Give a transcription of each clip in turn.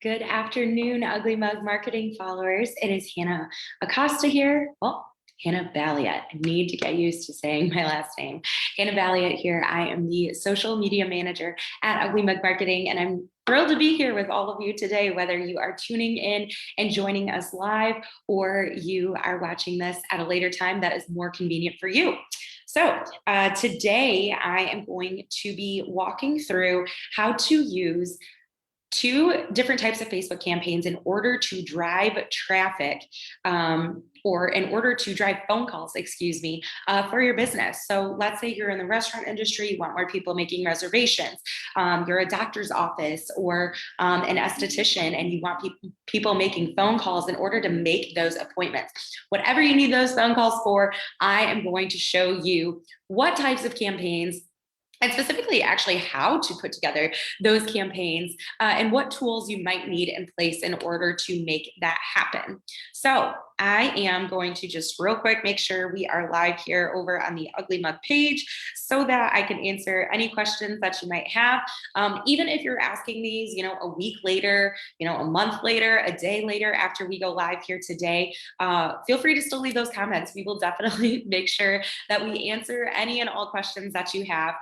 Good afternoon, Ugly Mug marketing followers. It is Hannah Acosta here. Well, Hannah Balliet. I need to get used to saying my last name. Hannah Balliet here. I am the social media manager at Ugly Mug Marketing, and I'm thrilled to be here with all of you today, whether you are tuning in and joining us live or you are watching this at a later time that is more convenient for you. So today I am going to be walking through how to use two different types of Facebook campaigns in order to drive traffic or in order to drive phone calls, for your business. So let's say you're in the restaurant industry, you want more people making reservations. You're a doctor's office or an esthetician, and you want people making phone calls in order to make those appointments. Whatever you need those phone calls for, I am going to show you what types of campaigns and specifically actually how to put together those campaigns and what tools you might need in place in order to make that happen. So I am going to just real quick make sure we are live here over on the Ugly Mug page so that I can answer any questions that you might have. Even if you're asking these, a week later, a month later, a day later after we go live here today, feel free to still leave those comments. We will definitely make sure that we answer any and all questions that you have.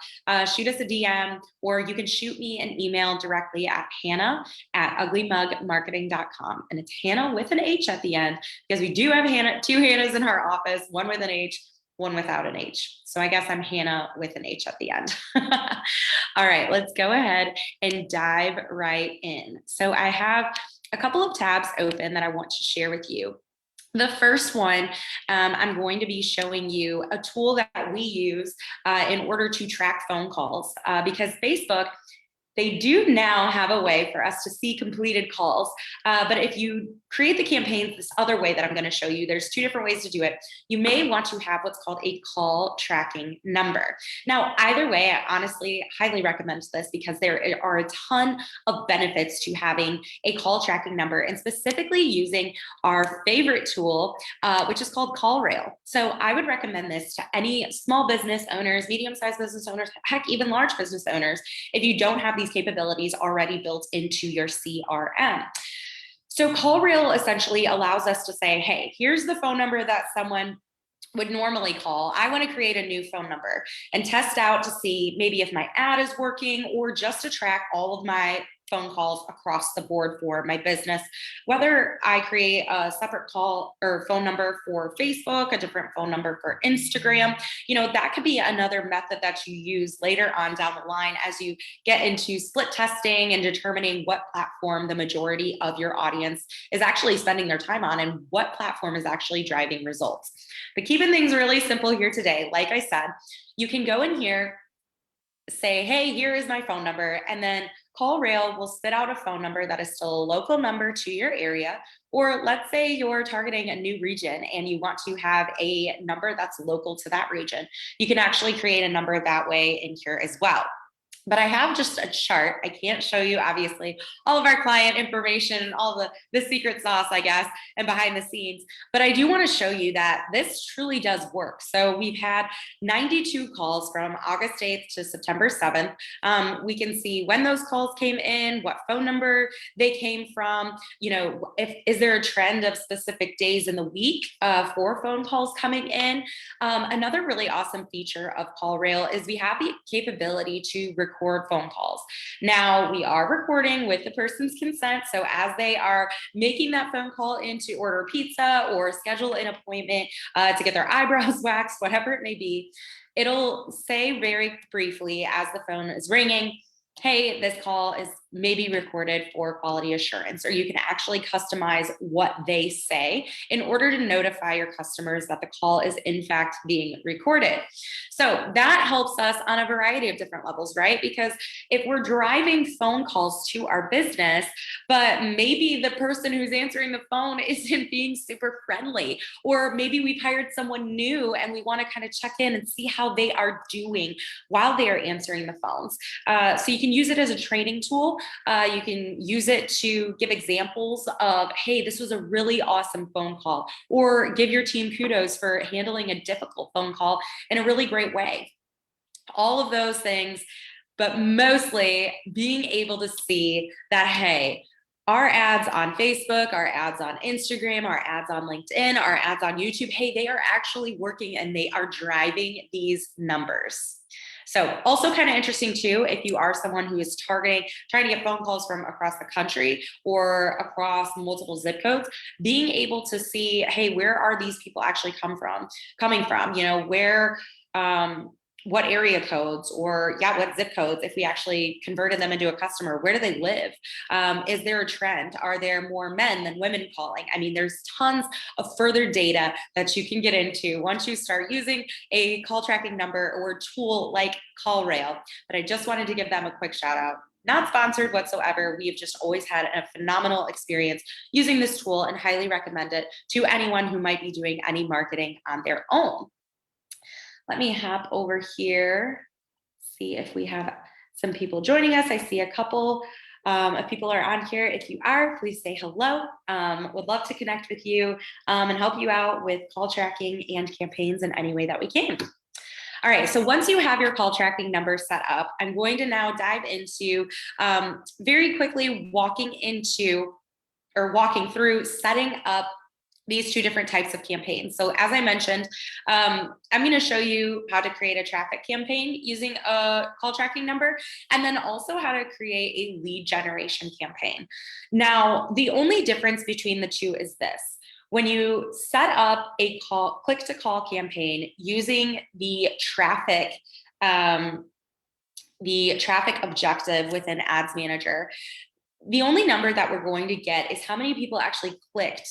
Shoot us a DM, or you can shoot me an email directly at hannah@uglymugmarketing.com. And it's Hannah with an H at the end, because we do have two Hannahs in our office, one with an H, one without an H. So I guess I'm Hannah with an H at the end. All right, let's go ahead and dive right in. So I have a couple of tabs open that I want to share with you. The first one, I'm going to be showing you a tool that we use in order to track phone calls because Facebook, they do now have a way for us to see completed calls. But if you create the campaigns this other way that I'm going to show you, there's two different ways to do it. You may want to have what's called a call tracking number. Now, either way, I honestly highly recommend this because there are a ton of benefits to having a call tracking number and specifically using our favorite tool, which is called CallRail. So I would recommend this to any small business owners, medium-sized business owners, heck, even large business owners, if you don't have these capabilities already built into your CRM. So CallRail essentially allows us to say, hey, here's the phone number that someone would normally call. I want to create a new phone number and test out to see maybe if my ad is working or just to track all of my phone calls across the board for my business, whether I create a separate call or phone number for Facebook, a different phone number for Instagram, that could be another method that you use later on down the line as you get into split testing and determining what platform the majority of your audience is actually spending their time on and what platform is actually driving results. But keeping things really simple here today, like I said, you can go in here, say, hey, here is my phone number, and then CallRail will spit out a phone number that is still a local number to your area. Or let's say you're targeting a new region and you want to have a number that's local to that region. You can actually create a number that way in here as well. But I have just a chart. I can't show you, obviously, all of our client information and all the secret sauce, I guess, and behind the scenes. But I do want to show you that this truly does work. So we've had 92 calls from August 8th to September 7th. We can see when those calls came in, what phone number they came from, is there a trend of specific days in the week for phone calls coming in. Another really awesome feature of CallRail is we have the capability to record phone calls. Now, we are recording with the person's consent. So as they are making that phone call in to order pizza or schedule an appointment to get their eyebrows waxed, whatever it may be, it'll say very briefly as the phone is ringing, hey, this call is maybe recorded for quality assurance, or you can actually customize what they say in order to notify your customers that the call is in fact being recorded. So that helps us on a variety of different levels, right? Because if we're driving phone calls to our business, but maybe the person who's answering the phone isn't being super friendly, or maybe we've hired someone new and we want to kind of check in and see how they are doing while they are answering the phones. So you can use it as a training tool. You can use it to give examples of, hey, this was a really awesome phone call, or give your team kudos for handling a difficult phone call in a really great way. All of those things, but mostly being able to see that, hey, our ads on Facebook, our ads on Instagram, our ads on LinkedIn, our ads on YouTube, hey, they are actually working and they are driving these numbers. So also kind of interesting too, if you are someone who is trying to get phone calls from across the country or across multiple zip codes, being able to see, hey, where are these people actually coming from, you know, where, what area codes or what zip codes, if we actually converted them into a customer, where do they live? Is there a trend? Are there more men than women calling? I mean, there's tons of further data that you can get into once you start using a call tracking number or a tool like CallRail. But I just wanted to give them a quick shout out. Not sponsored whatsoever. We have just always had a phenomenal experience using this tool and highly recommend it to anyone who might be doing any marketing on their own. Let me hop over here, see if we have some people joining us. I see a couple of people are on here. If you are, please say hello. Would love to connect with you and help you out with call tracking and campaigns in any way that we can. All right, so once you have your call tracking number set up, I'm going to now dive into very quickly walking through setting up these two different types of campaigns. So as I mentioned, I'm going to show you how to create a traffic campaign using a call tracking number, and then also how to create a lead generation campaign. Now, the only difference between the two is this. When you set up a click to call campaign using the traffic objective within Ads Manager, the only number that we're going to get is how many people actually clicked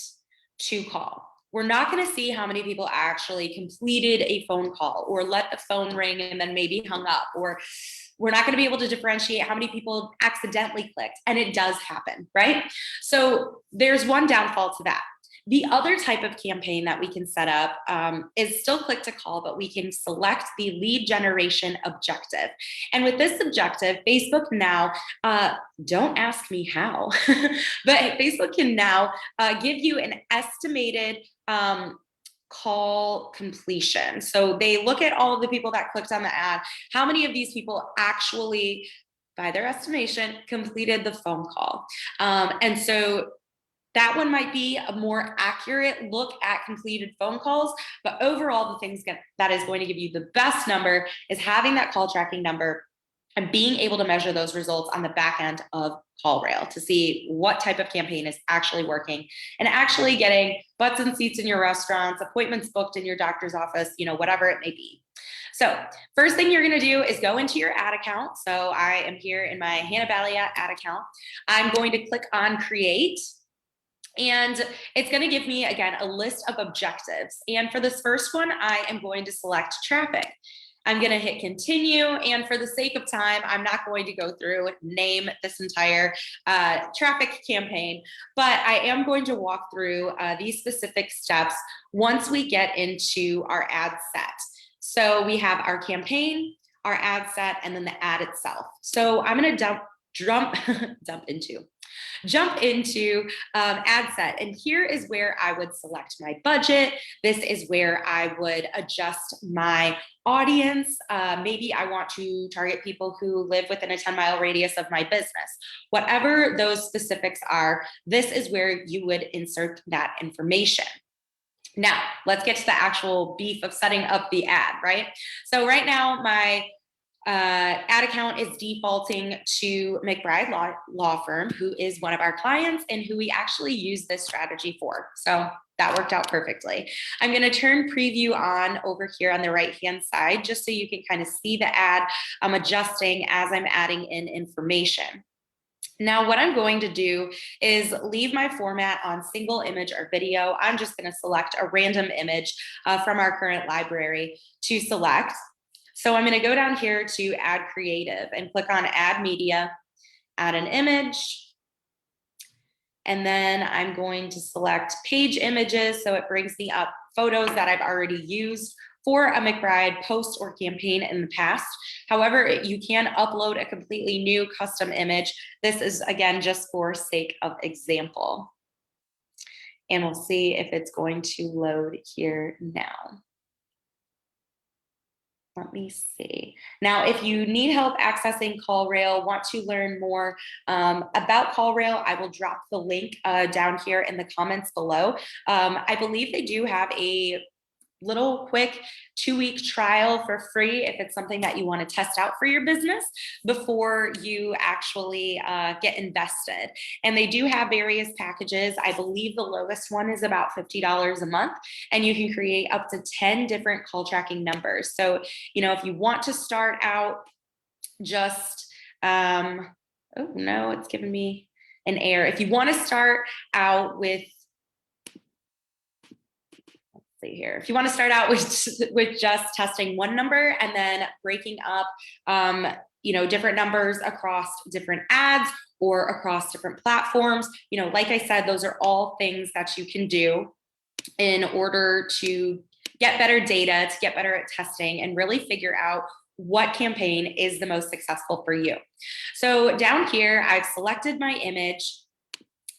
to call. We're not going to see how many people actually completed a phone call or let the phone ring and then maybe hung up, or we're not going to be able to differentiate how many people accidentally clicked. And it does happen, right? So there's one downfall to that. The other type of campaign that we can set up is still click to call, but we can select the lead generation objective. And with this objective, Facebook now, don't ask me how, but Facebook can now give you an estimated call completion. So they look at all of the people that clicked on the ad, how many of these people actually, by their estimation, completed the phone call. And so that one might be a more accurate look at completed phone calls, but overall, the things that is going to give you the best number is having that call tracking number and being able to measure those results on the back end of CallRail to see what type of campaign is actually working and actually getting butts and seats in your restaurants, appointments booked in your doctor's office, you know, whatever it may be. So first thing you're going to do is go into your ad account. So I am here in my Hannah Balia ad account. I'm going to click on create. And it's going to give me, again, a list of objectives. And for this first one, I am going to select traffic. I'm going to hit continue. And for the sake of time, I'm not going to go through and name this entire traffic campaign, but I am going to walk through these specific steps once we get into our ad set. So we have our campaign, our ad set, and then the ad itself. So I'm going to jump into ad set. And here is where I would select my budget. This is where I would adjust my audience. Maybe I want to target people who live within a 10-mile radius of my business. Whatever those specifics are, this is where you would insert that information. Now, let's get to the actual beef of setting up the ad, right? So right now, my ad account is defaulting to McBride Law Firm, who is one of our clients and who we actually use this strategy for. So that worked out perfectly. I'm going to turn preview on over here on the right-hand side, just so you can kind of see the ad I'm adjusting as I'm adding in information. Now, what I'm going to do is leave my format on single image or video. I'm just going to select a random image from our current library to select. So I'm going to go down here to add creative and click on add media, add an image. And then I'm going to select page images. So it brings me up photos that I've already used for a McBride post or campaign in the past. However, you can upload a completely new custom image. This is, again, just for sake of example. And we'll see if it's going to load here now. let me see. Now, if you need help accessing CallRail, want to learn more about CallRail, I will drop the link down here in the comments below. I believe they do have a little quick 2-week trial for free if it's something that you want to test out for your business before you actually get invested. And they do have various packages. I believe the lowest one is about $50 a month, and you can create up to 10 different call tracking numbers. So, you know, if you want to start out just, oh no, it's giving me an error. If you want to start out with, see here. If you want to start out with just testing one number and then breaking up, you know, different numbers across different ads or across different platforms, you know, like I said, those are all things that you can do in order to get better data, to get better at testing and really figure out what campaign is the most successful for you. So down here, I've selected my image,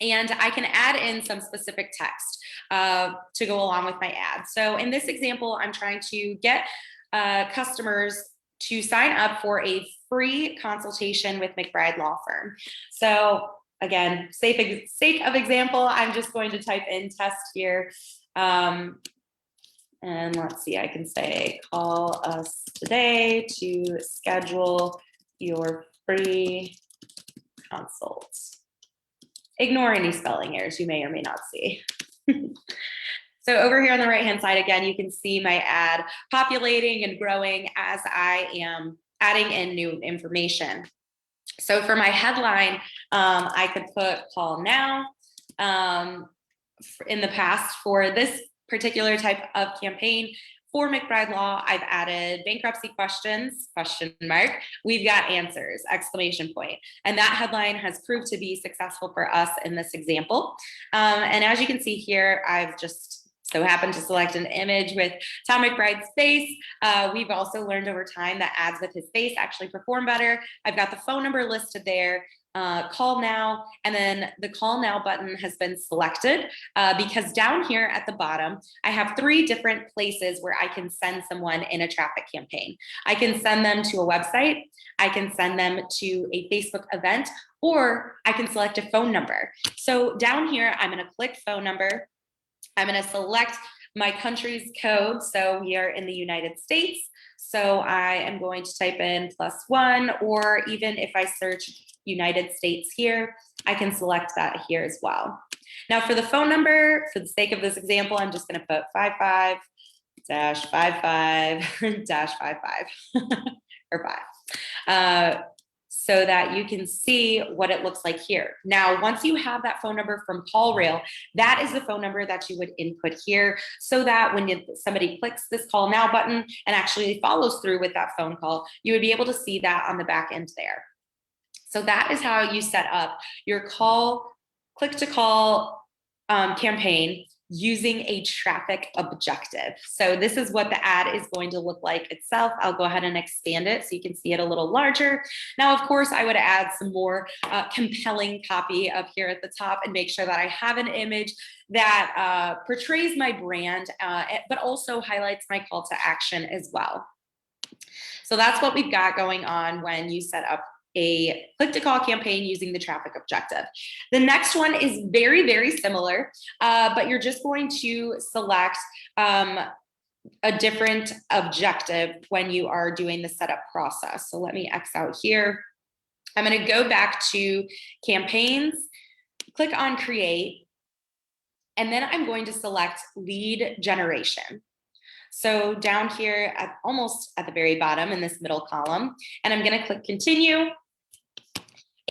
and I can add in some specific text to go along with my ad. So in this example, I'm trying to get customers to sign up for a free consultation with McBride Law Firm. So again, sake of example, I'm just going to type in test here. And let's see, I can say, call us today to schedule your free consult. Ignore any spelling errors you may or may not see. So over here on the right-hand side, again, you can see my ad populating and growing as I am adding in new information. So for my headline, I could put call now. In the past, for this particular type of campaign, for McBride Law, I've added bankruptcy questions, question mark. We've got answers, exclamation point. And that headline has proved to be successful for us in this example. And as you can see here, I've just so happened to select an image with Tom McBride's face. We've also learned over time that ads with his face actually perform better. I've got the phone number listed there. Call now, and then the call now button has been selected because down here at the bottom, I have 3 different places where I can send someone in a traffic campaign. I can send them to a website, I can send them to a Facebook event, or I can select a phone number. So down here, I'm going to click phone number. I'm going to select my country's code. So we are in the United States. So I am going to type in +1, or even if I search United States here, I can select that here as well. Now for the phone number, for the sake of this example, I'm just going to put 55-55-55 or 5. So that you can see what it looks like here. Now, once you have that phone number from CallRail, that is the phone number that you would input here so that when somebody clicks this call now button and actually follows through with that phone call, you would be able to see that on the back end there. So that is how you set up your click to call campaign using a traffic objective. So this is what the ad is going to look like itself. I'll go ahead and expand it so you can see it a little larger. Now, of course, I would add some more compelling copy up here at the top and make sure that I have an image that portrays my brand, but also highlights my call to action as well. So that's what we've got going on when you set up a click to call campaign using the traffic objective. The next one is very, very similar, but you're just going to select a different objective when you are doing the setup process. So let me X out here. I'm going to go back to campaigns, click on create, and then I'm going to select lead generation. So down here at almost at the very bottom in this middle column, and I'm going to click continue.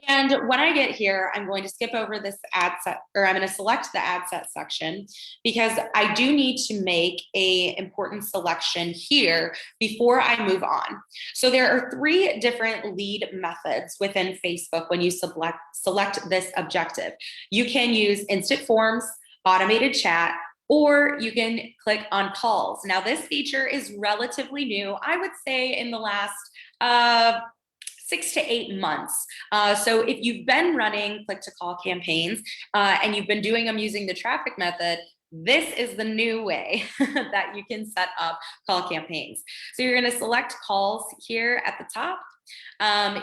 And when I get here, I'm going to skip over this ad set, or I'm going to select the ad set section because I do need to make an important selection here before I move on. So there are 3 different lead methods within Facebook when you select this objective. You can use instant forms, automated chat, or you can click on calls. Now this feature is relatively new, I would say in the last 6 to 8 months. So if you've been running click to call campaigns and you've been doing them using the traffic method, this is the new way that you can set up call campaigns. So you're going to select calls here at the top.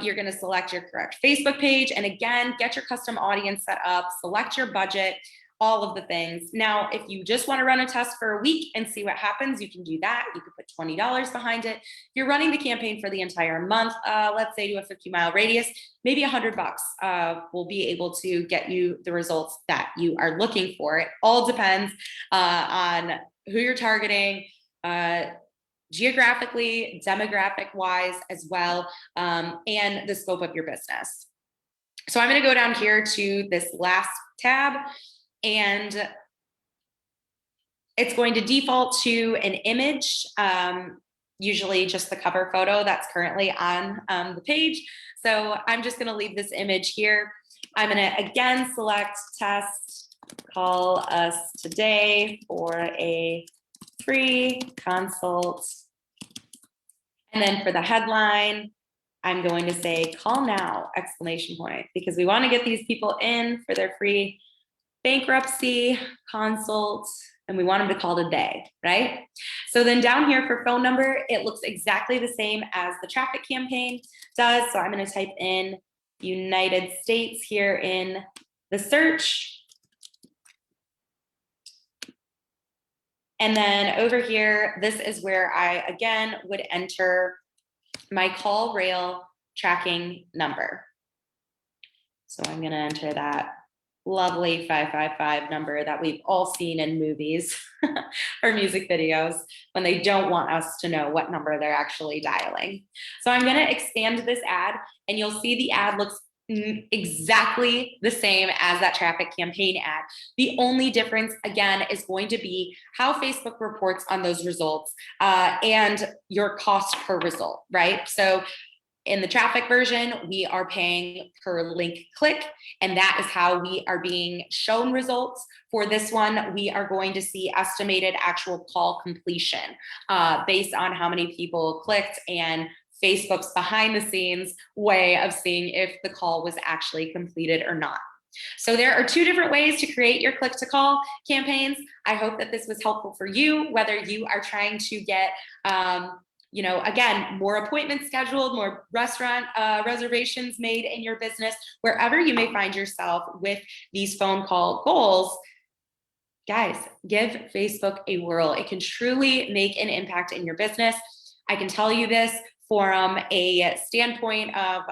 You're going to select your correct Facebook page. And again, get your custom audience set up, select your budget, all of the things. Now, if you just want to run a test for a week and see what happens, you can do that. You can put $20 behind it. If you're running the campaign for the entire month, let's say to a 50-mile radius, maybe $100 will be able to get you the results that you are looking for. It all depends on who you're targeting, geographically, demographic wise as well, and the scope of your business. So I'm going to go down here to this last tab, and it's going to default to an image, usually just the cover photo that's currently on the page. So I'm just going to leave this image here. I'm going to again select test, call us today for a free consult. And then for the headline, I'm going to say call now, exclamation point, because we want to get these people in for their free bankruptcy consult, and we want them to call today, right? So then down here for phone number, it looks exactly the same as the traffic campaign does. So I'm going to type in United States here in the search. And then over here, this is where I, again, would enter my CallRail tracking number. So I'm going to enter that lovely 555 number that we've all seen in movies or music videos when they don't want us to know what number they're actually dialing. So I'm going to expand this ad, and you'll see the ad looks exactly the same as that traffic campaign ad. The only difference, again, is going to be how Facebook reports on those results and your cost per result, right? So in the traffic version, we are paying per link click, and that is how we are being shown results. For this one, we are going to see estimated actual call completion based on how many people clicked and Facebook's behind the scenes way of seeing if the call was actually completed or not. So there are two different ways to create your click to call campaigns. I hope that this was helpful for you, whether you are trying to get again, more appointments scheduled, more restaurant reservations made in your business, wherever you may find yourself with these phone call goals. Guys, give Facebook a whirl. It can truly make an impact in your business. I can tell you this from a standpoint of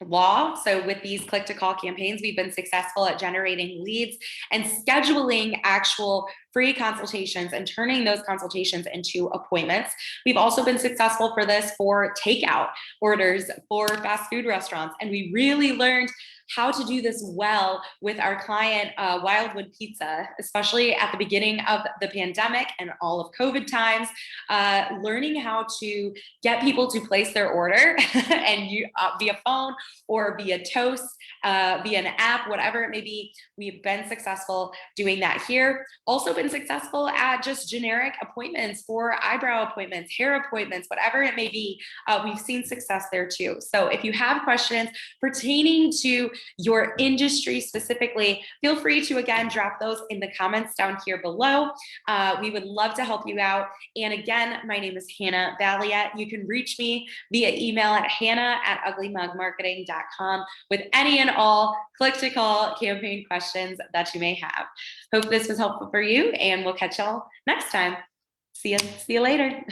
law. So with these click to call campaigns, we've been successful at generating leads and scheduling actual free consultations and turning those consultations into appointments. We've also been successful for this for takeout orders for fast food restaurants. And we really learned how to do this well with our client, Wildwood Pizza, especially at the beginning of the pandemic and all of COVID times, learning how to get people to place their order and via phone or via Toast, via an app, whatever it may be. We've been successful doing that here. Also been successful at just generic appointments for eyebrow appointments, hair appointments, whatever it may be. We've seen success there too. So if you have questions pertaining to your industry specifically, feel free to, again, drop those in the comments down here below. We would love to help you out. And again, my name is Hannah Valiette. You can reach me via email at hannah@uglymugmarketing.com with any and all click-to-call campaign questions that you may have. Hope this was helpful for you, and we'll catch y'all next time. See you later.